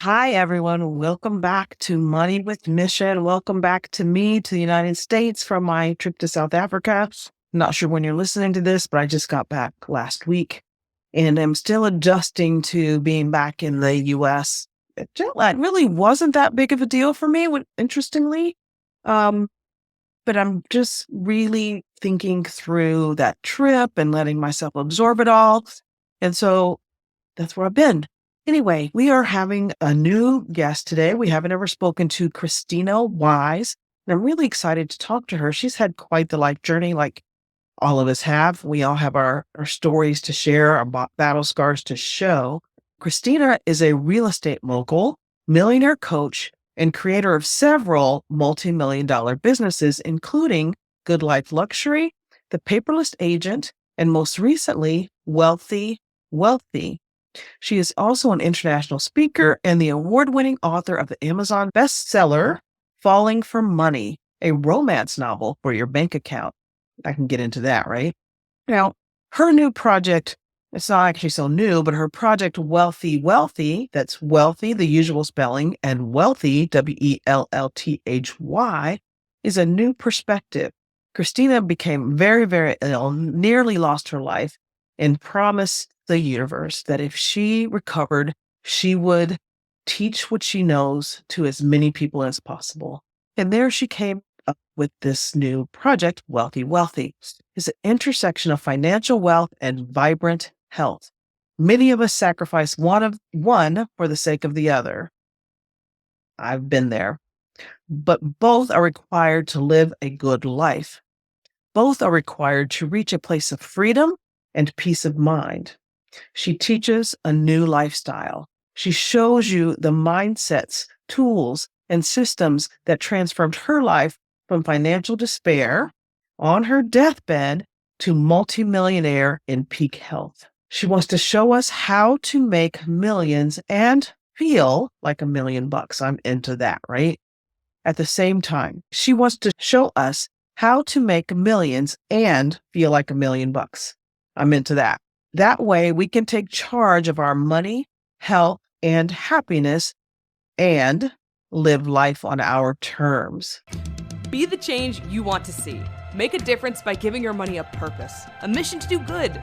Hi, everyone. Welcome back to Money with Mission. Welcome back to me, to the United States from my trip to South Africa. Not sure when you're listening to this, but I just got back last week and I'm still adjusting to being back in the US. Jet lag really wasn't that big of a deal for me, interestingly. Um, but I'm just really thinking through that trip and letting myself absorb it all. And so that's where I've been. Anyway, we are having a new guest today. We haven't ever spoken to Krisstina Wise, and I'm really excited to talk to her. She's had quite the life journey, like all of us have. We all have our stories to share, our battle scars to show. Krisstina is a real estate mogul, millionaire coach, and creator of several multi-million-dollar businesses, including Good Life Luxury, The Paperless Agent, and most recently, Wealthy Wealthy. She is also an international speaker and the award-winning author of the Amazon bestseller, Falling for Money, a romance novel for your bank account. I can get into that, right? Now, her new project, it's not actually so new, but her project, Wealthy Wealthy, that's wealthy, the usual spelling, and wealthy, WELLTHY, is a new perspective. Krisstina became very, very ill, nearly lost her life, and promised the universe that if she recovered, she would teach what she knows to as many people as possible. And there she came up with this new project, Wealthy Wealthy. It's an intersection of financial wealth and vibrant health. Many of us sacrifice one for the sake of the other. I've been there. But both are required to live a good life. Both are required to reach a place of freedom and peace of mind. She teaches a new lifestyle. She shows you the mindsets, tools, and systems that transformed her life from financial despair on her deathbed to multimillionaire in peak health. She wants to show us how to make millions and feel like $1,000,000. I'm into that, right? At the same time, she wants to show us how to make millions and feel like $1,000,000. I'm into that. That way we can take charge of our money, health, and happiness and live life on our terms. Be the change you want to see. Make a difference by giving your money a purpose, a mission to do good.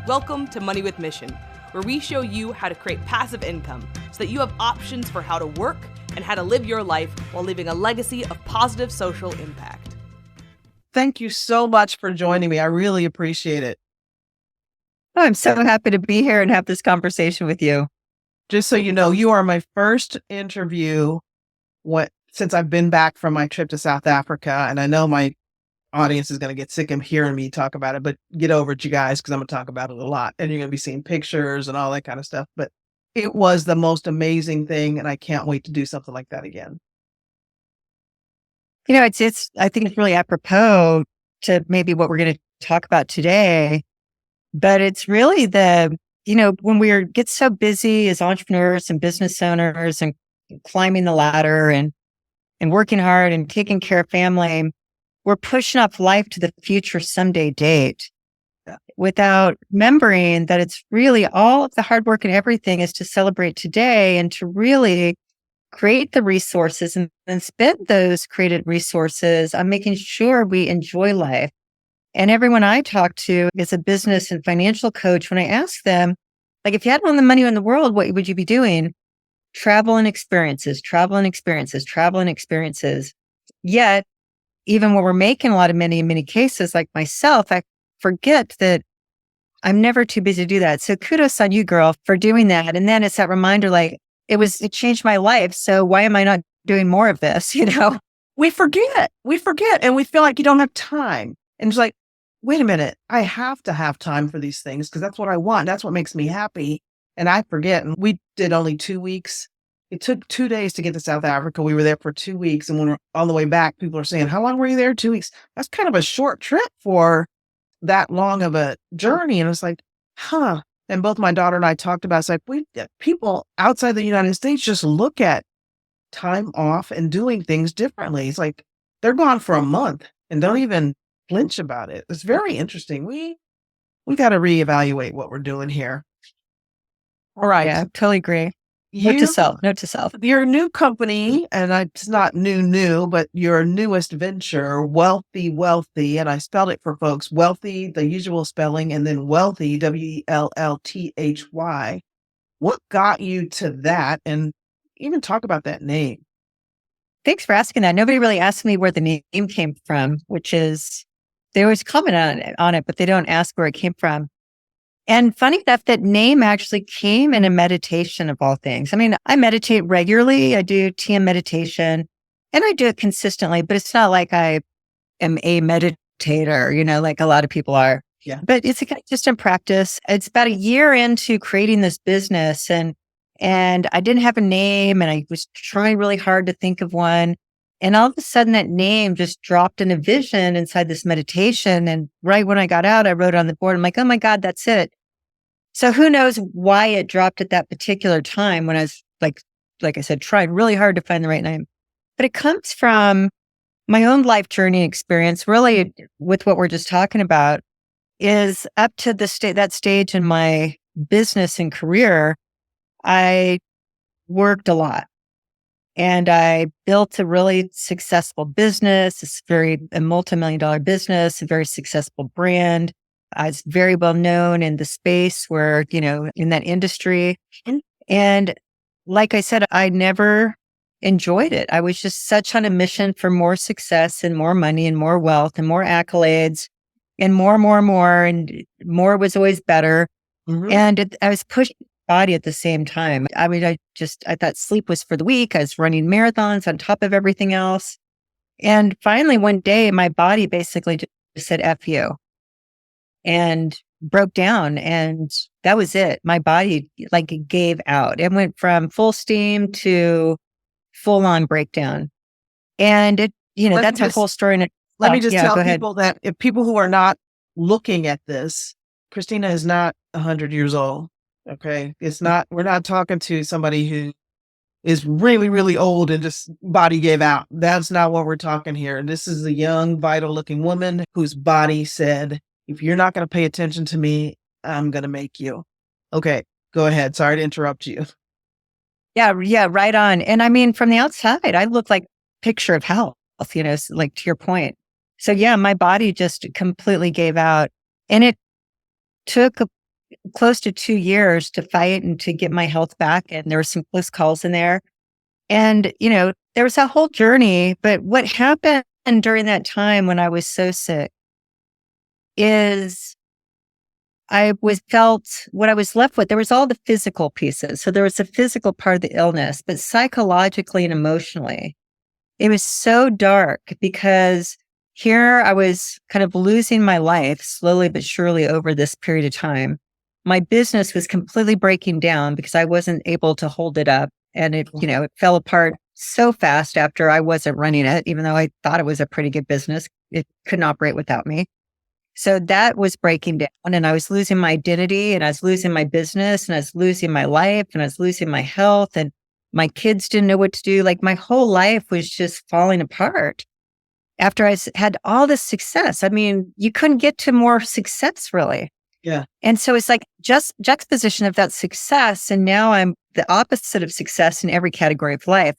Welcome to Money with Mission, where we show you how to create passive income so that you have options for how to work and how to live your life while leaving a legacy of positive social impact. Thank you so much for joining me. I really appreciate it. Oh, I'm so happy to be here and have this conversation with you. Just so you know, you are my first interview since I've been back from my trip to South Africa. And I know my audience is going to get sick of hearing me talk about it, but get over it, you guys, because I'm going to talk about it a lot. And you're going to be seeing pictures and all that kind of stuff. But it was the most amazing thing. And I can't wait to do something like that again. You know, I think it's really apropos to maybe what we're going to talk about today. But it's really when we get so busy as entrepreneurs and business owners and climbing the ladder and working hard and taking care of family, we're pushing off life to the future someday date without remembering that it's really all of the hard work and everything is to celebrate today and to really create the resources and spend those created resources on making sure we enjoy life. And everyone I talk to as a business and financial coach, when I ask them, like, if you had all the money in the world, what would you be doing? Travel and experiences, travel and experiences, travel and experiences. Yet, even when we're making a lot of money in many cases, like myself, I forget that I'm never too busy to do that. So kudos on you, girl, for doing that. And then it's that reminder, like, it changed my life. So why am I not doing more of this? We forget, and we feel like you don't have time. And it's like, wait a minute, I have to have time for these things because that's what I want. That's what makes me happy. And I forget. And we did only 2 weeks. It took 2 days to get to South Africa. We were there for 2 weeks. And when we're on the way back, people are saying, how long were you there? 2 weeks. That's kind of a short trip for that long of a journey. And it's like, huh. And both my daughter and I talked about, it's like, people outside the United States just look at time off and doing things differently. It's like they're gone for a month and don't even flinch about it. It's very interesting. We got to reevaluate what we're doing here. All right. Yeah, totally agree. Note to self, note to self. Your new company, and it's not new, but your newest venture, Wealthy Wealthy, and I spelled it for folks, wealthy, the usual spelling, and then wealthy, WELLTHY. What got you to that? And even talk about that name. Thanks for asking that. Nobody really asked me where the name came from, which is, they always comment on it, but they don't ask where it came from. And funny enough, that name actually came in a meditation of all things. I mean, I meditate regularly. I do TM meditation and I do it consistently, but it's not like I am a meditator, like a lot of people are. Yeah. But it's just in practice. It's about a year into creating this business and I didn't have a name and I was trying really hard to think of one. And all of a sudden that name just dropped in a vision inside this meditation. And right when I got out, I wrote on the board, I'm like, oh my God, that's it. So who knows why it dropped at that particular time when I was like I said, trying really hard to find the right name. But it comes from my own life journey experience, really with what we're just talking about, is up to that stage in my business and career, I worked a lot. And I built a really successful business. It's a multi-million-dollar business, a very successful brand. I was very well known in the space where, in that industry. And like I said, I never enjoyed it. I was just such on a mission for more success and more money and more wealth and more accolades and more, and more was always better. Mm-hmm. And I was pushing body at the same time. I mean, I thought sleep was for the weak. I was running marathons on top of everything else. And finally, one day, my body basically just said, F you, and broke down. And that was it. My body it gave out. It went from full steam to full on breakdown. And that's a whole story. Let me just tell people that if people who are not looking at this, Krisstina is not 100 years old. Okay. We're not talking to somebody who is really, really old and just body gave out. That's not what we're talking here. This is a young, vital looking woman whose body said, if you're not going to pay attention to me, I'm going to make you. Okay. Go ahead. Sorry to interrupt you. Yeah. Right on. And I mean, from the outside, I look like a picture of health, like to your point. So yeah, my body just completely gave out, and it took close to 2 years to fight and to get my health back. And there were some close calls in there. And, there was a whole journey. But what happened during that time when I was so sick is what I was left with, there was all the physical pieces. So there was the physical part of the illness, but psychologically and emotionally, it was so dark because here I was kind of losing my life slowly but surely over this period of time. My business was completely breaking down because I wasn't able to hold it up. And it fell apart so fast after I wasn't running it, even though I thought it was a pretty good business. It couldn't operate without me. So that was breaking down, and I was losing my identity, and I was losing my business, and I was losing my life, and I was losing my health, and my kids didn't know what to do. Like my whole life was just falling apart after I had all this success. I mean, you couldn't get to more success really. Yeah. And so it's like just juxtaposition of that success. And now I'm the opposite of success in every category of life.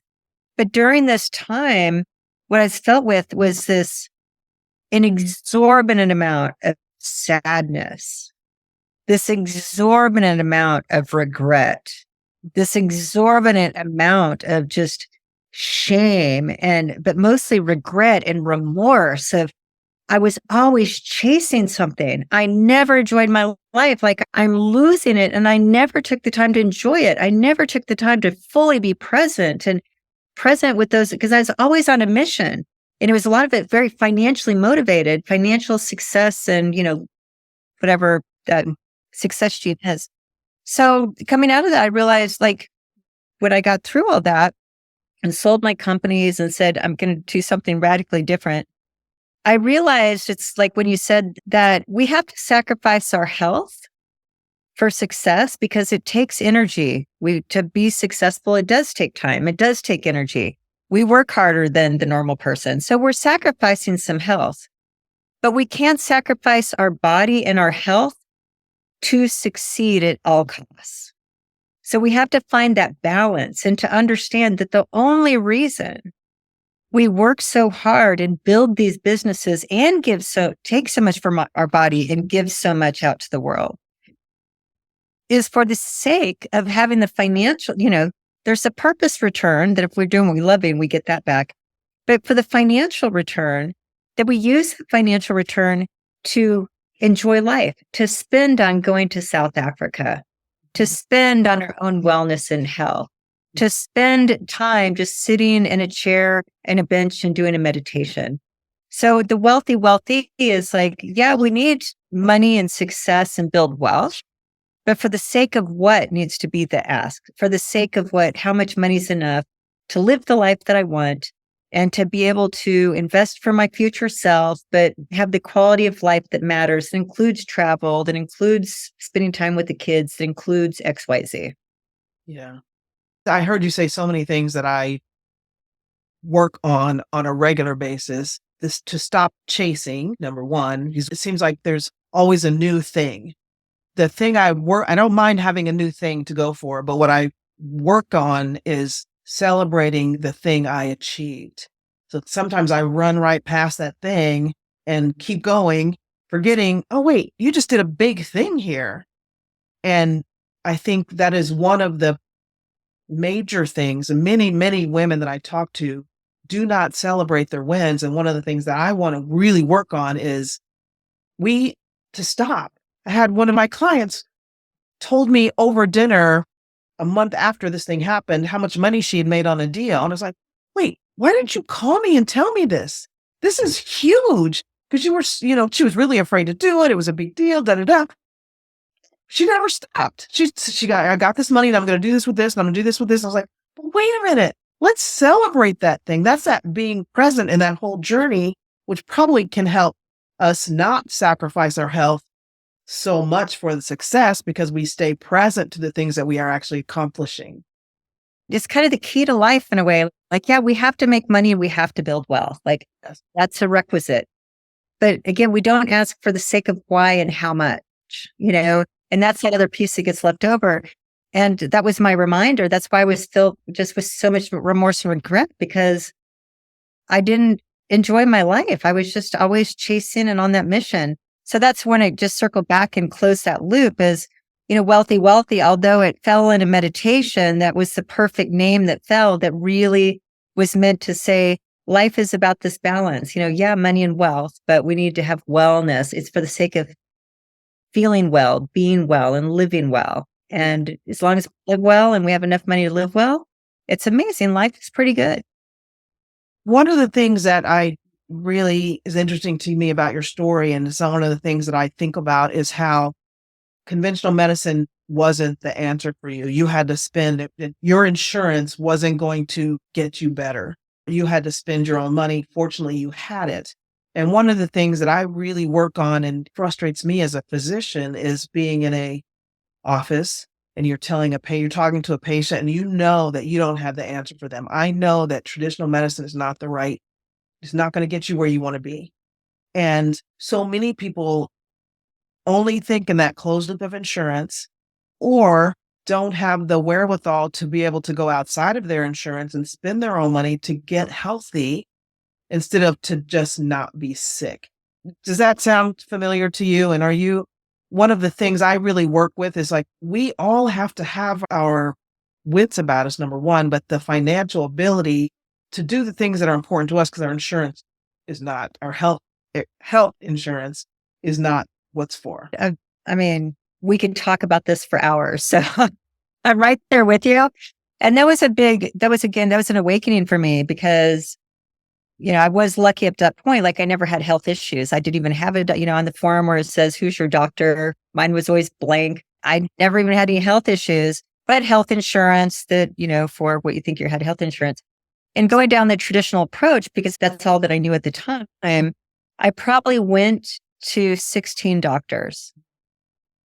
But during this time, what I felt with was an exorbitant amount of sadness, this exorbitant amount of regret, this exorbitant amount of just shame, but mostly regret and remorse of, I was always chasing something. I never enjoyed my life. Like I'm losing it. And I never took the time to enjoy it. I never took the time to fully be present with those, because I was always on a mission. And it was a lot of it very financially motivated, financial success and, whatever that success gene has. So coming out of that, I realized when I got through all that and sold my companies and said, I'm going to do something radically different, I realized it's like when you said that we have to sacrifice our health for success because it takes energy. To be successful, it does take time. It does take energy. We work harder than the normal person. So we're sacrificing some health, but we can't sacrifice our body and our health to succeed at all costs. So we have to find that balance and to understand that the only reason we work so hard and build these businesses and take so much from our body and give so much out to the world is for the sake of having the financial, there's a purpose return that if we're doing what we love and we get that back. But for the financial return, that we use the financial return to enjoy life, to spend on going to South Africa, to spend on our own wellness and health, to spend time just sitting in a chair and a bench and doing a meditation. So the wealthy is like, yeah, we need money and success and build wealth. But for the sake of what needs to be the ask, for the sake of how much money is enough to live the life that I want and to be able to invest for my future self, but have the quality of life that matters, that includes travel, that includes spending time with the kids, that includes XYZ. Yeah. I heard you say so many things that I work on a regular basis. This to stop chasing, number one, because it seems like there's always a new thing. The thing I don't mind having a new thing to go for, but what I work on is celebrating the thing I achieved. So sometimes I run right past that thing and keep going, forgetting, oh, wait, you just did a big thing here. And I think that is one of the major things. And many, many women that I talk to do not celebrate their wins. And one of the things that I want to really work on is to stop. I had one of my clients told me over dinner a month after this thing happened, how much money she had made on a deal. And I was like, wait, why didn't you call me and tell me this? This is huge. Because she was really afraid to do it. It was a big deal, da, da, da. She never stopped. I got this money and I'm going to do this with this and I'm going to do this with this. I was like, well, wait a minute. Let's celebrate that thing. That's that being present in that whole journey, which probably can help us not sacrifice our health so much for the success because we stay present to the things that we are actually accomplishing. It's kind of the key to life in a way. Like, yeah, we have to make money and we have to build wealth. Like, that's a requisite. But again, we don't ask for the sake of why and how much, and that's that other piece that gets left over. And that was my reminder. That's why I was filled just with so much remorse and regret because I didn't enjoy my life. I was just always chasing and on that mission. So that's when I just circled back and closed that loop as, WealthyWellthy, although it fell into meditation, that was the perfect name that fell that really was meant to say, life is about this balance, money and wealth, but we need to have wellness. It's for the sake of feeling well, being well, and living well. And as long as we live well and we have enough money to live well, it's amazing. Life is pretty good. One of the things that really is interesting to me about your story, and it's one of the things that I think about, is how conventional medicine wasn't the answer for you. You had to spend it. Your insurance wasn't going to get you better. You had to spend your own money. Fortunately, you had it. And one of the things that I really work on and frustrates me as a physician is being in a office and you're talking to a patient and you know that you don't have the answer for them. I know that traditional medicine is not it's not going to get you where you want to be. And so many people only think in that closed loop of insurance or don't have the wherewithal to be able to go outside of their insurance and spend their own money to get healthy instead of to just not be sick. Does that sound familiar to you? And one of the things I really work with is like, we all have to have our wits about us, number one, but the financial ability to do the things that are important to us because our insurance is not, our health insurance is not what's for. I mean, we can talk about this for hours. So I'm right there with you. And that was an awakening for me because, I was lucky up to that point. Like I never had health issues. I didn't even have it, on the form where it says, who's your doctor? Mine was always blank. I never even had any health issues, but health insurance that, for what you think you had health insurance. And going down the traditional approach, because that's all that I knew at the time, I probably went to 16 doctors.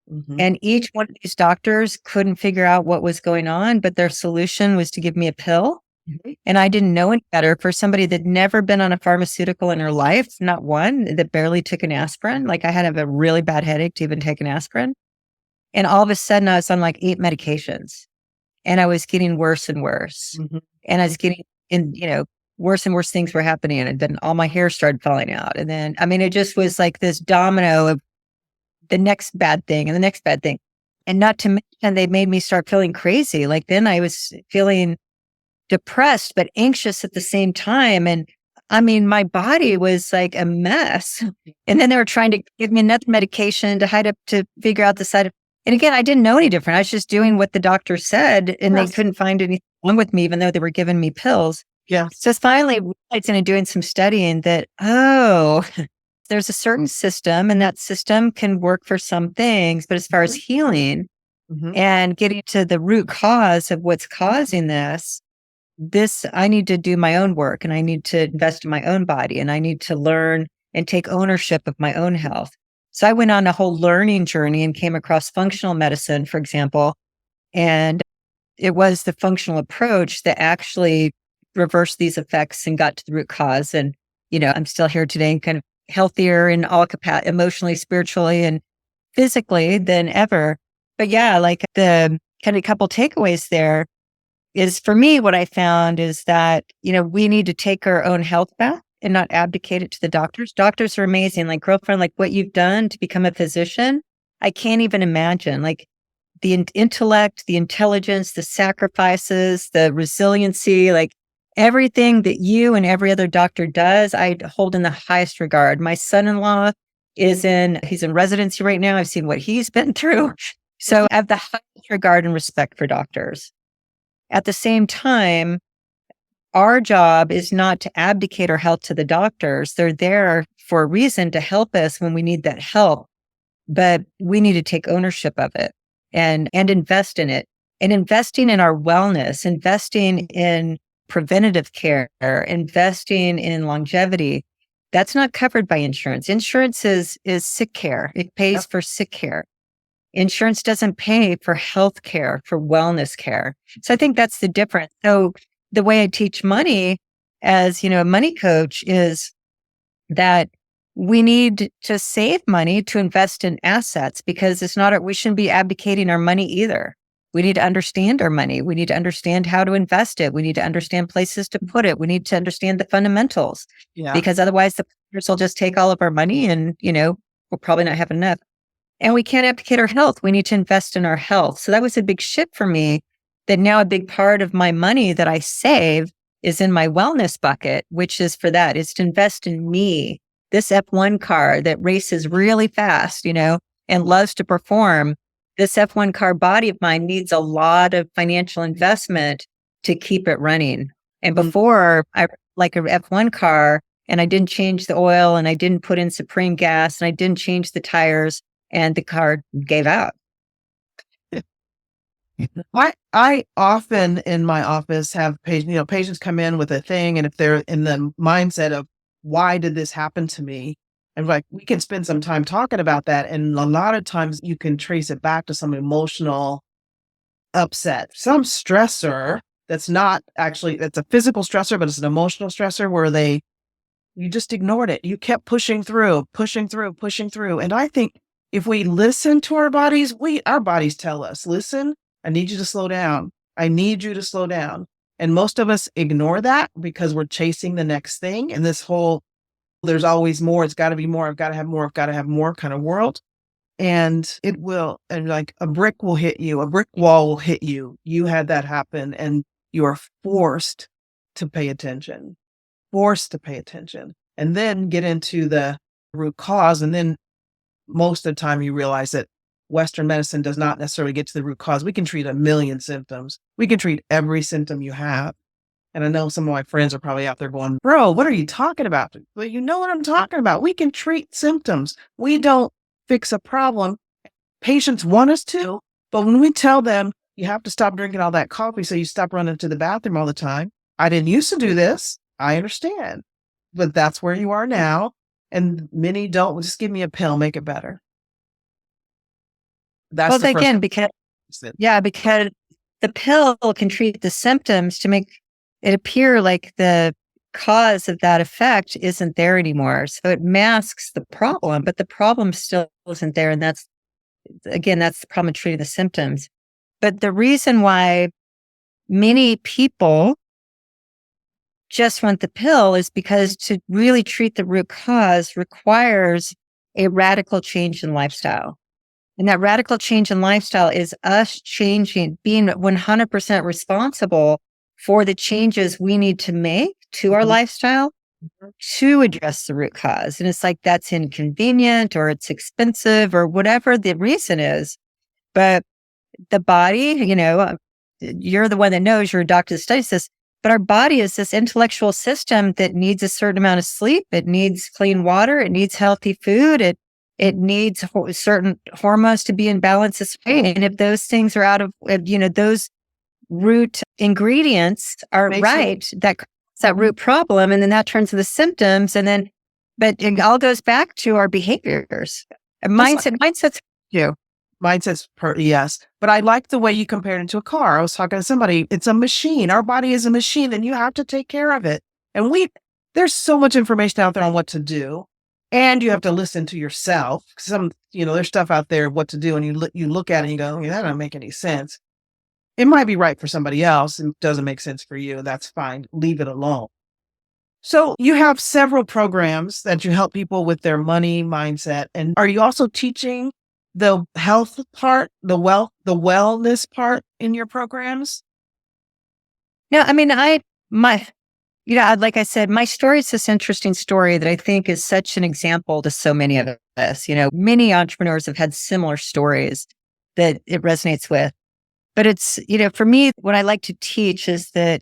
Mm-hmm. And each one of these doctors couldn't figure out what was going on, but their solution was to give me a pill. Mm-hmm. And I didn't know any better for somebody that'd never been on a pharmaceutical in her life, not one, that barely took an aspirin. Like I had to have a really bad headache to even take an aspirin. And all of a sudden I was on like 8 medications. and I was getting worse and worse. And I was getting worse and worse things were happening. And then all my hair started falling out. And then, it just was like this domino of the next bad thing and the next bad thing. And not to mention, they made me start feeling crazy. Like then I was feeling depressed, but anxious at the same time. And my body was like a mess. And then they were trying to give me another medication to figure out the side effects. And again, I didn't know any different. I was just doing what the doctor said, and they couldn't find anything wrong with me, even though they were giving me pills. Yeah. So finally, realizing and doing some studying that, there's a certain system, and that system can work for some things. But as far as healing and getting to the root cause of what's causing this, I need to do my own work, and I need to invest in my own body, and I need to learn and take ownership of my own health. So I went on a whole learning journey and came across functional medicine, for example, and it was the functional approach that actually reversed these effects and got to the root cause. And, I'm still here today, kind of healthier in all emotionally, spiritually, and physically than ever. But yeah, like the kind of couple takeaways there is, for me, what I found is that, we need to take our own health back and not abdicate it to the doctors. Doctors are amazing. Like, girlfriend, like what you've done to become a physician, I can't even imagine. Like the intellect, the intelligence, the sacrifices, the resiliency, like everything that you and every other doctor does, I hold in the highest regard. My son-in-law he's in residency right now. I've seen what he's been through. So I have the highest regard and respect for doctors. At the same time, our job is not to abdicate our health to the doctors. They're there for a reason to help us when we need that help, but we need to take ownership of it and invest in it. And investing in our wellness, investing in preventative care, investing in longevity, that's not covered by insurance. Insurance is sick care. It pays for sick care. Insurance doesn't pay for health care, for wellness care. So I think that's the difference. So the way I teach money as, a money coach is that we need to save money to invest in assets, because we shouldn't be abdicating our money either. We need to understand our money. We need to understand how to invest it. We need to understand places to put it. We need to understand the fundamentals, because otherwise the players will just take all of our money and, we'll probably not have enough. And we can't abdicate our health. We need to invest in our health. So that was a big shift for me, that now a big part of my money that I save is in my wellness bucket, which is to invest in me. This F1 car that races really fast, and loves to perform. This F1 car body of mine needs a lot of financial investment to keep it running. And before, I like a F1 car, and I didn't change the oil, and I didn't put in Supreme gas, and I didn't change the tires, and the car gave out. I often in my office have patients come in with a thing, and if they're in the mindset of, why did this happen to me? And like, we can spend some time talking about that. And a lot of times you can trace it back to some emotional upset, some stressor that's a physical stressor, but it's an emotional stressor where you just ignored it. You kept pushing through. And I think if we listen to our bodies, our bodies tell us, listen, I need you to slow down. I need you to slow down. And most of us ignore that because we're chasing the next thing. And this whole, there's always more, it's got to be more, I've got to have more kind of world. And like a brick will hit you, a brick wall will hit you. You had that happen, and you are forced to pay attention, and then get into the root cause. And then most of the time you realize that Western medicine does not necessarily get to the root cause. We can treat a million symptoms. We can treat every symptom you have. And I know some of my friends are probably out there going, bro, what are you talking about? Well, you know what I'm talking about. We can treat symptoms. We don't fix a problem. Patients want us to, but when we tell them, you have to stop drinking all that coffee so you stop running to the bathroom all the time. I didn't used to do this. I understand. But that's where you are now. And many don't. Just give me a pill, make it better. That's because the pill can treat the symptoms to make it appear like the cause of that effect isn't there anymore. So it masks the problem, but the problem still isn't there. And that's the problem of treating the symptoms. But the reason why many people just want the pill is because to really treat the root cause requires a radical change in lifestyle. And that radical change in lifestyle is us changing, being 100% responsible for the changes we need to make to our lifestyle to address the root cause. And it's like, that's inconvenient or it's expensive or whatever the reason is. But the body, you're the one that knows, you're a doctor that studies this, but our body is this intellectual system that needs a certain amount of sleep. It needs clean water. It needs healthy food. It needs certain hormones to be in balance. And if those things are out of, those root ingredients aren't right, that's that root problem. And then that turns to the symptoms. But it all goes back to our behaviors. And mindset's you. Mindset's yes. But I like the way you compared it to a car. I was talking to somebody, it's a machine. Our body is a machine and you have to take care of it. And there's so much information out there on what to do. And you have to listen to yourself. There's stuff out there, what to do. And you look at it and you go, that doesn't make any sense. It might be right for somebody else and doesn't make sense for you. That's fine. Leave it alone. So you have several programs that you help people with their money mindset. And are you also teaching the health part, the wellness part in your programs? No, I mean, like I said, my story is this interesting story that I think is such an example to so many of us. Many entrepreneurs have had similar stories that it resonates with. But it's, for me, what I like to teach is that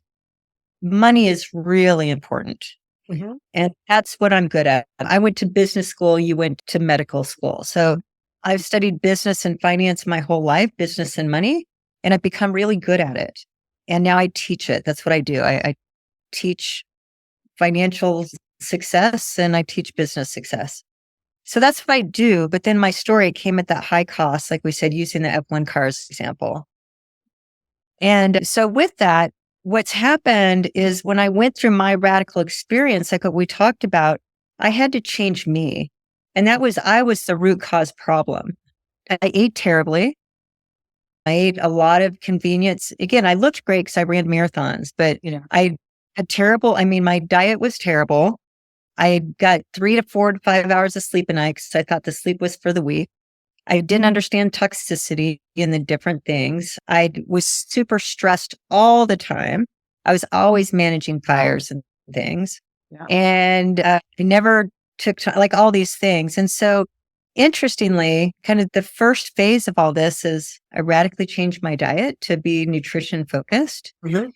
money is really important. Mm-hmm. And that's what I'm good at. I went to business school. You went to medical school. So I've studied business and finance my whole life, business and money, and I've become really good at it. And now I teach it. That's what I do. I teach financial success and I teach business success. So that's what I do. But then my story came at that high cost, like we said, using the F1 cars example. And so with that, what's happened is when I went through my radical experience, like what we talked about, I had to change me. And I was the root cause problem. I ate terribly. I ate a lot of convenience. Again, I looked great because I ran marathons, but I had my diet was terrible. I got 3 to 4 to 5 hours of sleep a night because I thought the sleep was for the weak. I didn't understand toxicity in the different things. I was super stressed all the time. I was always managing fires and things. Yeah. And I never took time, like all these things. And so interestingly, kind of the first phase of all this is I radically changed my diet to be nutrition focused. Mm-hmm.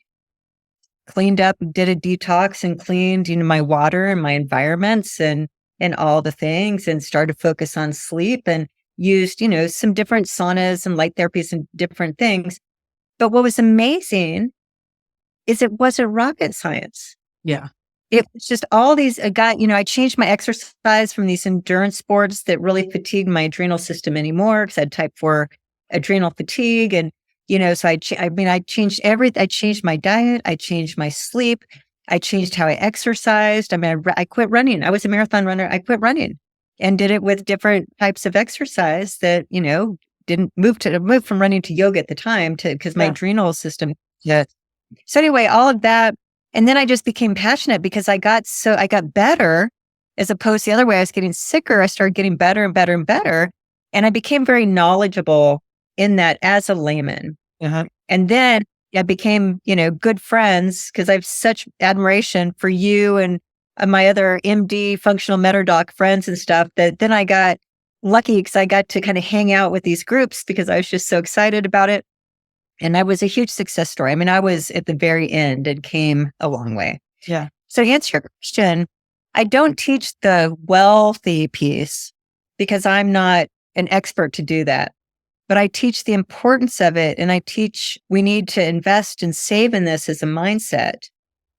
Cleaned up, did a detox and cleaned, my water and my environments and all the things and started to focus on sleep and used, some different saunas and light therapies and different things. But what was amazing is it wasn't rocket science. Yeah. It was just all these, I changed my exercise from these endurance sports that really fatigued my adrenal system anymore because I had type 4 adrenal fatigue. And, so I changed everything. I changed my diet. I changed my sleep. I changed how I exercised. I quit running. I was a marathon runner. I quit running and did it with different types of exercise that, didn't move from running to yoga at the time because my adrenal system. Yeah. So anyway, all of that. And then I just became passionate because I got better as opposed to the other way. I was getting sicker. I started getting better and better and better. And I became very knowledgeable in that as a layman. Uh-huh. And then I became, good friends because I have such admiration for you and my other MD functional metadoc friends and stuff that then I got lucky because I got to kind of hang out with these groups because I was just so excited about it. And I was a huge success story. I was at the very end and came a long way. Yeah. So to answer your question, I don't teach the wealthy piece because I'm not an expert to do that. But I teach the importance of it. And I teach we need to invest and save in this as a mindset.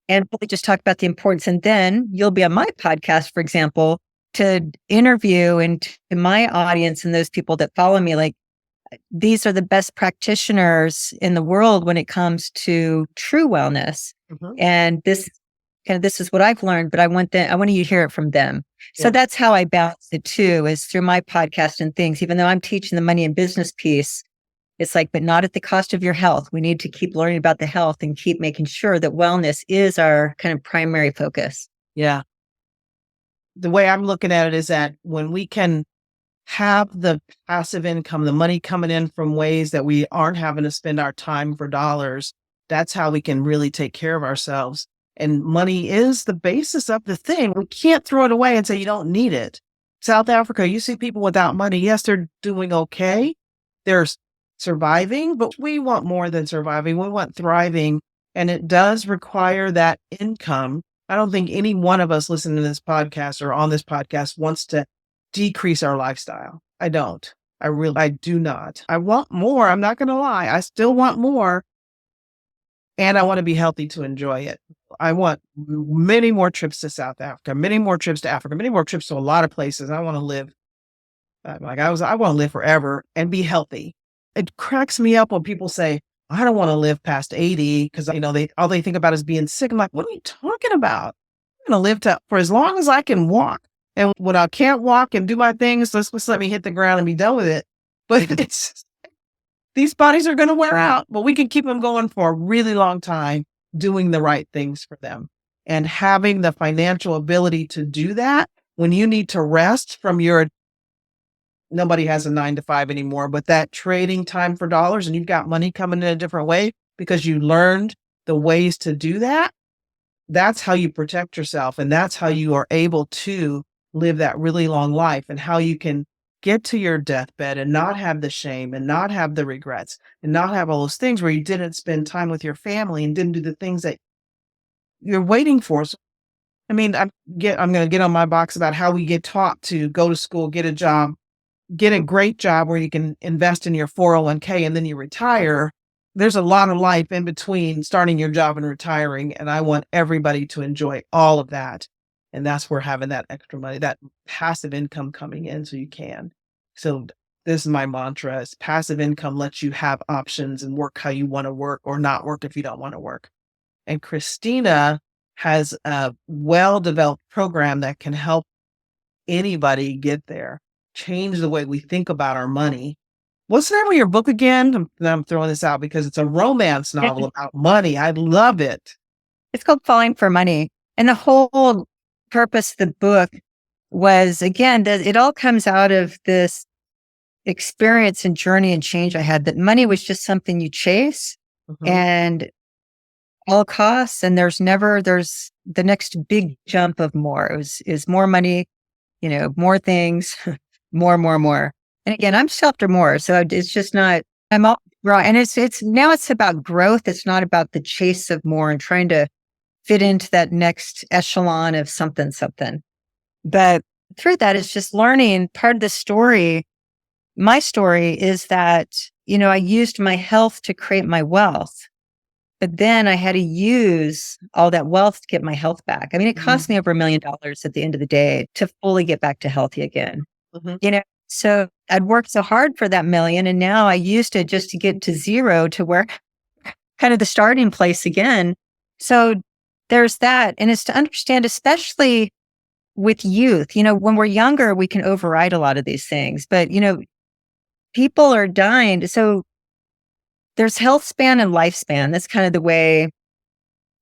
And we just talk about the importance. And then you'll be on my podcast, for example, to interview and to my audience and those people that follow me, like, these are the best practitioners in the world when it comes to true wellness. Mm-hmm. And this is what I've learned, but I want you to hear it from them. Yeah. So that's how I balance it too, is through my podcast and things, even though I'm teaching the money and business piece, It's like, but not at the cost of your health. We need to keep learning about the health and keep making sure that wellness is our kind of primary focus. Yeah. The way I'm looking at it is that when we can have the passive income, the money coming in from ways that we aren't having to spend our time for dollars, that's how we can really take care of ourselves. And money is the basis of the thing. We can't throw it away and say you don't need it. South Africa, you see people without money. Yes, they're doing okay. They're surviving, but we want more than surviving. We want thriving. And it does require that income. I don't think any one of us listening to this podcast or on this podcast wants to decrease our lifestyle. I don't. I do not. I want more. I'm not going to lie. I still want more. And I want to be healthy to enjoy it. I want many more trips to South Africa, many more trips to Africa, many more trips to a lot of places. I want to live I want to live forever and be healthy. It cracks me up when people say, I don't want to live past 80 because, all they think about is being sick. I'm like, what are you talking about? I'm going to live for as long as I can walk. And when I can't walk and do my things, let's let me hit the ground and be done with it. But these bodies are going to wear out, but we can keep them going for a really long time, doing the right things for them and having the financial ability to do that when you need to rest from nobody has a 9 to 5 anymore, but that trading time for dollars and you've got money coming in a different way because you learned the ways to do that. That's how you protect yourself. And that's how you are able to live that really long life and how you can get to your deathbed and not have the shame and not have the regrets and not have all those things where you didn't spend time with your family and didn't do the things that you're waiting for. So, I'm going to get on my box about how we get taught to go to school, get a job, get a great job where you can invest in your 401k and then you retire. There's a lot of life in between starting your job and retiring. And I want everybody to enjoy all of that. And that's where having that extra money, that passive income coming in so you can. So this is my mantra is passive income lets you have options and work how you want to work or not work if you don't want to work. And Krisstina has a well-developed program that can help anybody get there, change the way we think about our money. What's the name of your book again? I'm throwing this out because it's a romance novel about money. I love it. It's called Falling for Money. And the whole purpose of the book was, again, that it all comes out of this experience and journey and change I had, that money was just something you chase and all costs. And there's the next big jump of more. Is more money, more things, more. And again, I'm still after more. So it's just not, I'm all right. And it's about growth. It's not about the chase of more and trying to fit into that next echelon of something. But through that, it's just learning part of the story. My story is that, I used my health to create my wealth, but then I had to use all that wealth to get my health back. I mean, it cost me over $1 million at the end of the day to fully get back to healthy again. So I'd worked so hard for that million, and now I used it just to get to zero, to where kind of the starting place again. So there's that. And it's to understand, especially with youth, when we're younger, we can override a lot of these things, but people are dying. So there's health span and lifespan. That's kind of the way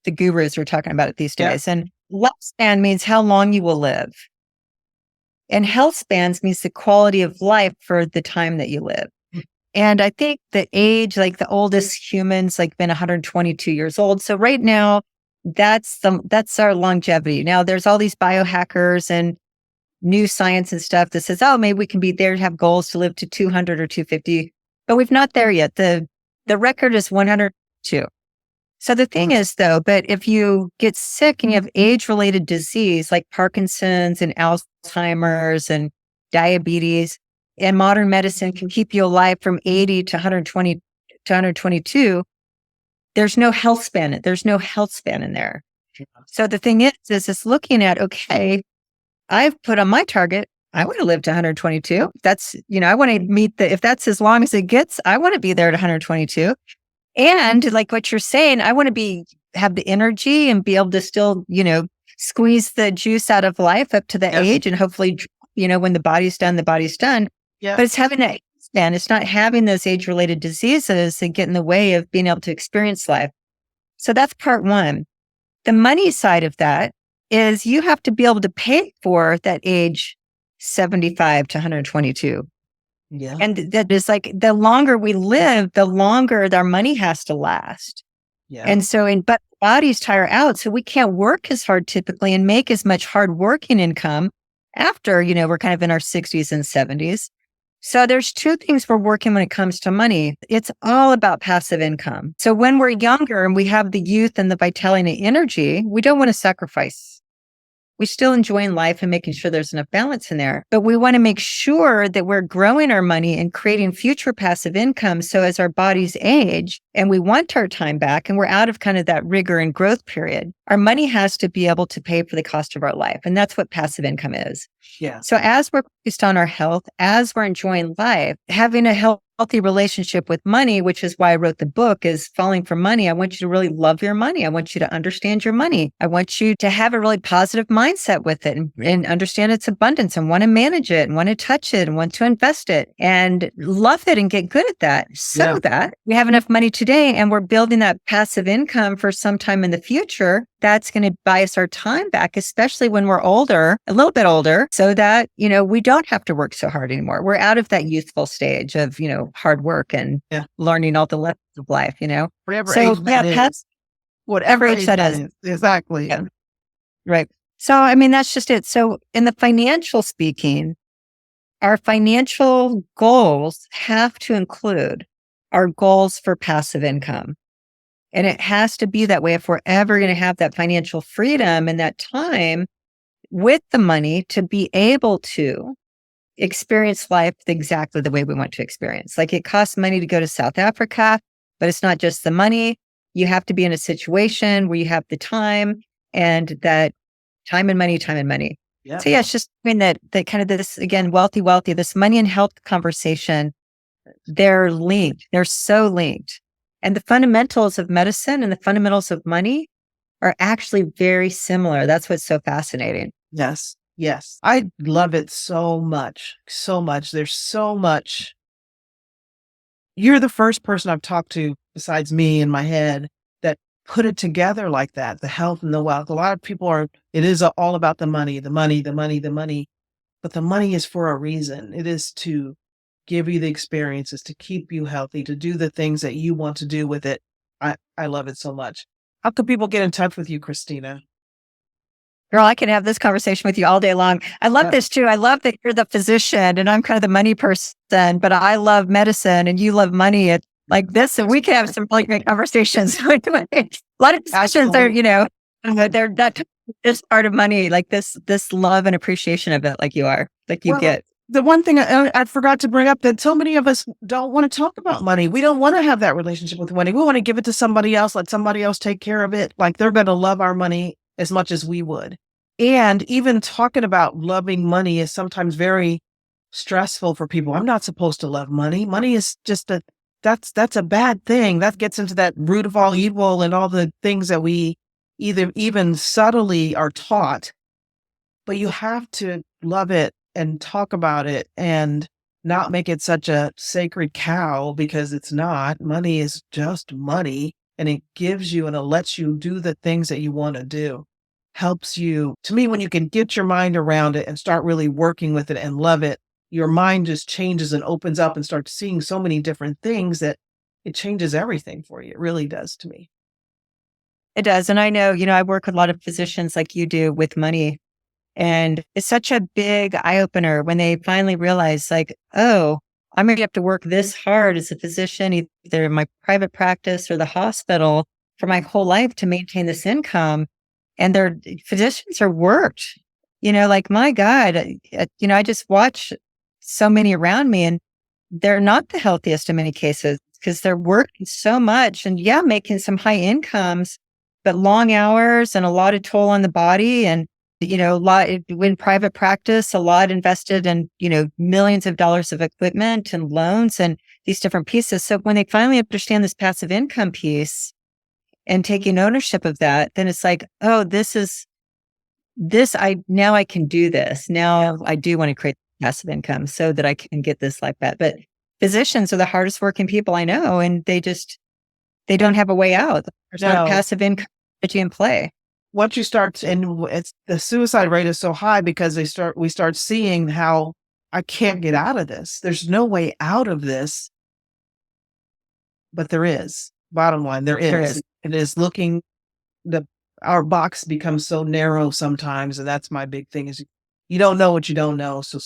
the gurus are talking about it these days. And lifespan means how long you will live. And health spans means the quality of life for the time that you live. And I think the age, like the oldest humans, been 122 years old. So right now, that's our longevity. Now there's all these biohackers and new science and stuff that says, oh, maybe we can be there to have goals to live to 200 or 250, but we've not there yet. The record is 102. So the thing is though, but if you get sick and you have age-related disease like Parkinson's and Alzheimer's and diabetes, and modern medicine can keep you alive from 80 to 120 to 122, there's no health span. There's no health span in there. So the thing is it's looking at, okay, I've put on my target, I want to live to 122. That's, I want to meet if that's as long as it gets, I want to be there at 122. And like what you're saying, I want to have the energy and be able to still, squeeze the juice out of life up to the age, and hopefully, when the body's done, the body's done. Yeah. But it's having that lifespan. It's not having those age-related diseases that get in the way of being able to experience life. So that's part one. The money side of that is you have to be able to pay for that age 75 to 122. Yeah. And that is like the longer we live, the longer our money has to last. Yeah. And so, but bodies tire out. So we can't work as hard typically and make as much hard working income after, we're kind of in our 60s and 70s. So there's two things we're working when it comes to money. It's all about passive income. So when we're younger and we have the youth and the vitality and the energy, we don't want to sacrifice. We still enjoying life and making sure there's enough balance in there. But we want to make sure that we're growing our money and creating future passive income. So as our bodies age and we want our time back and we're out of kind of that rigor and growth period, our money has to be able to pay for the cost of our life. And that's what passive income is. Yeah. So as we're focused on our health, as we're enjoying life, having a healthy relationship with money, which is why I wrote the book, is Falling for Money. I want you to really love your money. I want you to understand your money. I want you to have a really positive mindset with it and understand its abundance and want to manage it and want to touch it and want to invest it and love it and get good at that so that we have enough money today and we're building that passive income for some time in the future. That's going to buy us our time back, especially when we're older, a little bit older, so that, we don't have to work so hard anymore. We're out of that youthful stage of, hard work and learning all the lessons of life, Whatever So, age that is. Whatever age that is. Exactly. Yeah. Right. So, that's just it. So in the financial speaking, our financial goals have to include our goals for passive income. And it has to be that way if we're ever going to have that financial freedom and that time with the money to be able to experience life exactly the way we want to experience. Like it costs money to go to South Africa, but it's not just the money. You have to be in a situation where you have the time and that time and money. Yeah. So it's just that kind of this, again, wealthy, this money and health conversation, they're linked. They're so linked. And the fundamentals of medicine and the fundamentals of money are actually very similar. That's what's so fascinating. Yes. Yes. I love it so much. So much. There's so much. You're the first person I've talked to besides me in my head that put it together like that, the health and the wealth. A lot of people it is all about the money. But the money is for a reason. It is to give you the experiences, to keep you healthy, to do the things that you want to do with it. I love it so much. How can people get in touch with you, Krisstina? Girl, I can have this conversation with you all day long. I love this too. I love that you're the physician and I'm kind of the money person, but I love medicine and you love money. It's like this, and we can have some really great conversations. A lot of discussions are, they're not this part of money, like this love and appreciation of it, like you are, like you get. The one thing I forgot to bring up that so many of us don't want to talk about money. We don't want to have that relationship with money. We want to give it to somebody else, let somebody else take care of it. Like they're going to love our money as much as we would. And even talking about loving money is sometimes very stressful for people. I'm not supposed to love money. Money is just that's a bad thing. That gets into that root of all evil and all the things that we even subtly are taught. But you have to love it and talk about it and not make it such a sacred cow, because it's not. Money is just money, and it gives you and it lets you do the things that you want to do. Helps you. To me, when you can get your mind around it and start really working with it and love it, your mind just changes and opens up and starts seeing so many different things that it changes everything for you. It really does to me. It does. And I know, I work with a lot of physicians like you do with money. And it's such a big eye opener when they finally realize like, oh, I'm going to have to work this hard as a physician, either in my private practice or the hospital for my whole life to maintain this income. And their physicians are worked, like, my God, I just watch so many around me and they're not the healthiest in many cases because they're working so much and making some high incomes, but long hours and a lot of toll on the body. And, a lot in private practice, a lot invested in, millions of dollars of equipment and loans and these different pieces. So when they finally understand this passive income piece and taking ownership of that, then it's like, oh, now I can do this. Now I do want to create passive income so that I can get this like that. But physicians are the hardest working people I know, and they don't have a way out. There's not No. passive income strategy in play. Once you start, and it's the suicide rate is so high because we start seeing how I can't get out of this. There's no way out of this, but there is. Bottom line, there is. It is looking our box becomes so narrow sometimes, and that's my big thing is you don't know what you don't know, so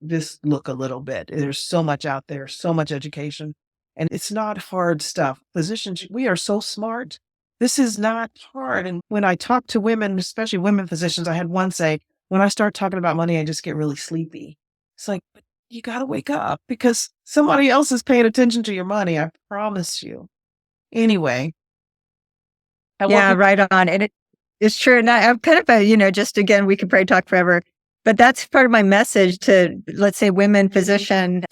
just look a little bit. There's so much out there, so much education, and it's not hard stuff. Physicians, we are so smart. This is not hard. And when I talk to women, especially women physicians, I had one say, when I start talking about money, I just get really sleepy. It's like, but you got to wake up because somebody else is paying attention to your money. I promise you. Anyway. Yeah, right on. And it's true. And I'm kind of just again, we could probably talk forever, but that's part of my message to, let's say, women physician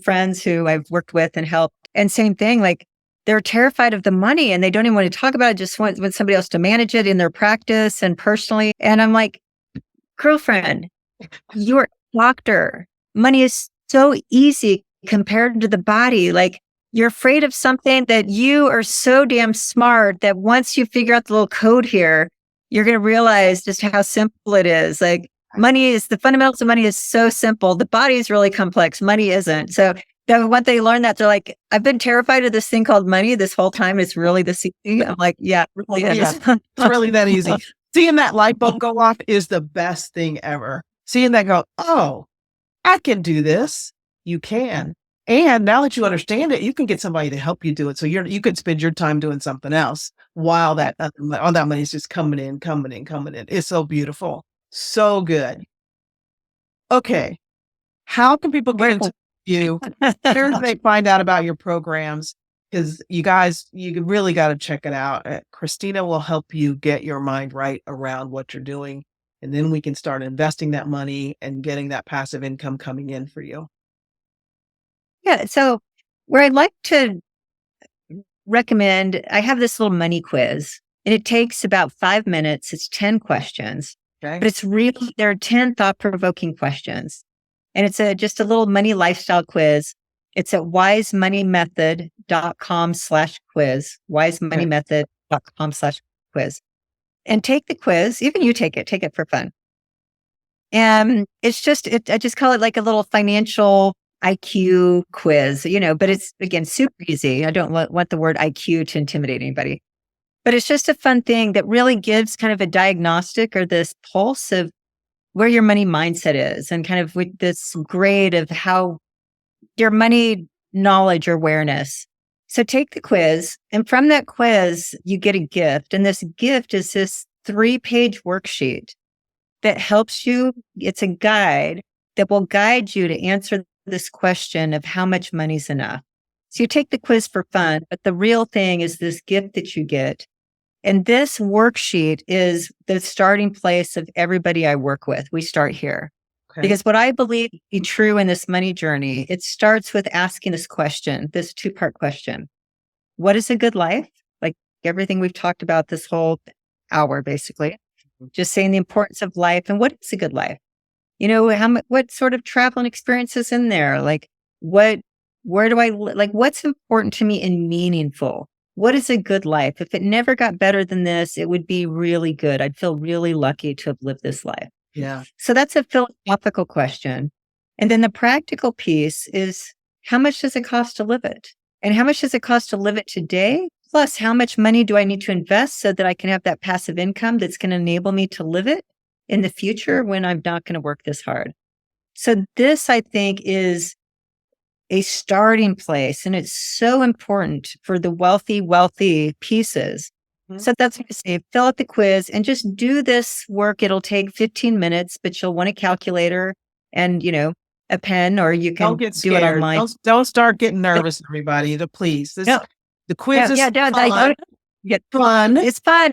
friends who I've worked with and helped. And same thing, like they're terrified of the money and they don't even want to talk about it, just want somebody else to manage it in their practice and personally. And I'm like, girlfriend, you're a doctor. Money is so easy compared to the body. Like, you're afraid of something that you are so damn smart that once you figure out the little code here, you're going to realize just how simple it is. Like, the fundamentals of money is so simple. The body is really complex. Money isn't. So once they learn that, they're like, I've been terrified of this thing called money this whole time. It's really this easy. I'm like, yeah, it really is. Yeah, it's really that easy. Seeing that light bulb go off is the best thing ever. Seeing that go, oh, I can do this. You can. And now that you understand it, you can get somebody to help you do it. So you could spend your time doing something else while all that money is just coming in. It's so beautiful. So good. Okay. How can people get into you? Where do they find out about your programs? Because you guys, you really got to check it out. Krisstina will help you get your mind right around what you're doing. And then we can start investing that money and getting that passive income coming in for you. Yeah. So where I'd like to recommend, I have this little money quiz and it takes about 5 minutes. It's 10 questions, Okay. but there are 10 thought-provoking questions. And it's just a little money lifestyle quiz. It's at wisemoneymethod.com/quiz, wisemoneymethod.com/quiz. And take the quiz. Even you take it for fun. And it's I just call it like a little financial IQ quiz, but it's, again, super easy. I don't want the word IQ to intimidate anybody, but it's just a fun thing that really gives kind of a diagnostic or this pulse of where your money mindset is and kind of with this grade of how your money knowledge or awareness. So take the quiz, and from that quiz, you get a gift. And this gift is this 3-page worksheet that helps you. It's a guide that will guide you to answer this question of how much money's enough. So you take the quiz for fun, but the real thing is this gift that you get. And this worksheet is the starting place of everybody I work with. We start here. Okay. Because what I believe to be true in this money journey, it starts with asking this question, this 2-part question. What is a good life? Like everything we've talked about this whole hour, basically. Just saying the importance of life and what is a good life? What sort of travel and experiences in there? Like what's important to me and meaningful? What is a good life? If it never got better than this, it would be really good. I'd feel really lucky to have lived this life. Yeah. So that's a philosophical question. And then the practical piece is, how much does it cost to live it? And how much does it cost to live it today? Plus, how much money do I need to invest so that I can have that passive income that's going to enable me to live it in the future when I'm not going to work this hard? So this, I think, is a starting place. And it's so important for the wealthy pieces. Mm-hmm. So that's what I say. Fill out the quiz and just do this work. It'll take 15 minutes, but you'll want a calculator and, a pen, or you can do it online. Don't start getting nervous, everybody. Please. The quiz is fun. Fun. It's fun.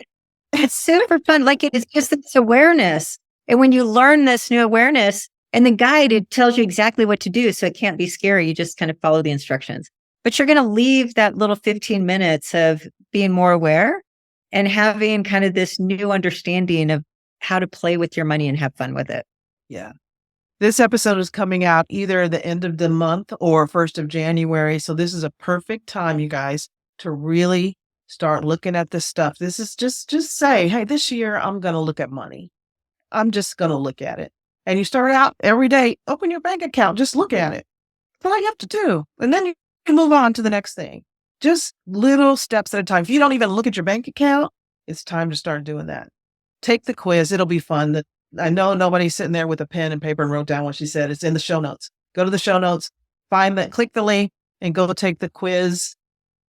It's super fun. Like, it's just this awareness. And when you learn this new awareness, and the guide, it tells you exactly what to do. So it can't be scary. You just kind of follow the instructions. But you're going to leave that little 15 minutes of being more aware and having kind of this new understanding of how to play with your money and have fun with it. Yeah. This episode is coming out either the end of the month or 1st of January. So this is a perfect time, you guys, to really start looking at this stuff. This is just say, hey, this year I'm going to look at money. I'm just going to look at it. And you start out every day, open your bank account, just look at it. That's all you have to do. And then you can move on to the next thing. Just little steps at a time. If you don't even look at your bank account, it's time to start doing that. Take the quiz. It'll be fun. I know nobody's sitting there with a pen and paper and wrote down what she said. It's in the show notes. Go to the show notes, click the link and go take the quiz.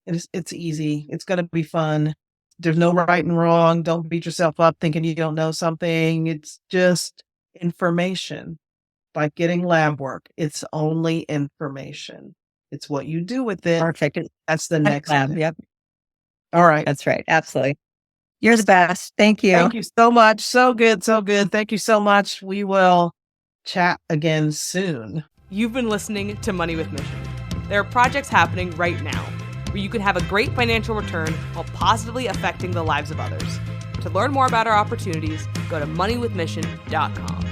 It's easy. It's going to be fun. There's no right and wrong. Don't beat yourself up thinking you don't know something. It's just information. Like getting lab work. It's only information. It's what you do with it. Perfect. That's the next lab. thing. Yep. All right. That's right. Absolutely. You're the best. Thank you. Thank you so much. So good. So good. Thank you so much. We will chat again soon. You've been listening to Money with Mission. There are projects happening right now where you can have a great financial return while positively affecting the lives of others. To learn more about our opportunities, go to moneywithmission.com.